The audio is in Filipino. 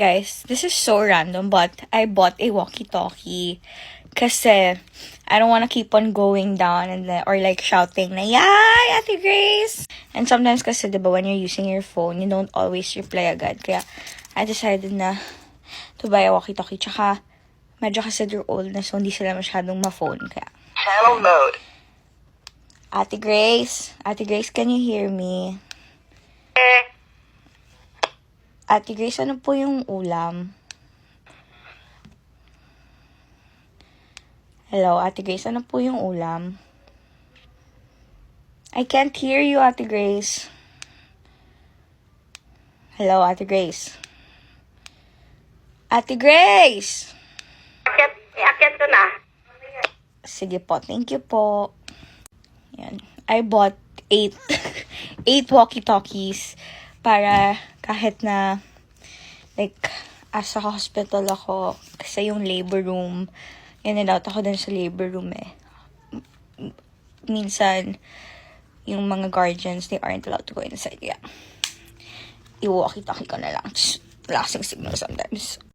Guys, this is so random, but I bought a walkie-talkie kasi I don't want to keep on going down or like shouting na, "Yay, Ate Grace!" And sometimes kasi, diba, when you're using your phone, you don't always reply agad. Kaya I decided na to buy a walkie-talkie. Tsaka, medyo kasi they're old na, so hindi sila masyadong ma-phone. Kaya, Channel mode. Ate Grace, can you hear me? Ate Grace, ano po yung ulam? Hello, Ate Grace, ano po yung ulam? I can't hear you, Ate Grace. Hello, Ate Grace. Ate Grace! Iakyat ko na. Sige po, thank you po. Yan. I bought 8 walkie-talkies para kahit na like asa hospital ako kasi yung labor room, in and out ako dun sa labor room eh. Minsan yung mga guardians, they aren't allowed to go inside. Kaya i-walkie-talkie ko na lang. Wala kasing signal sometimes.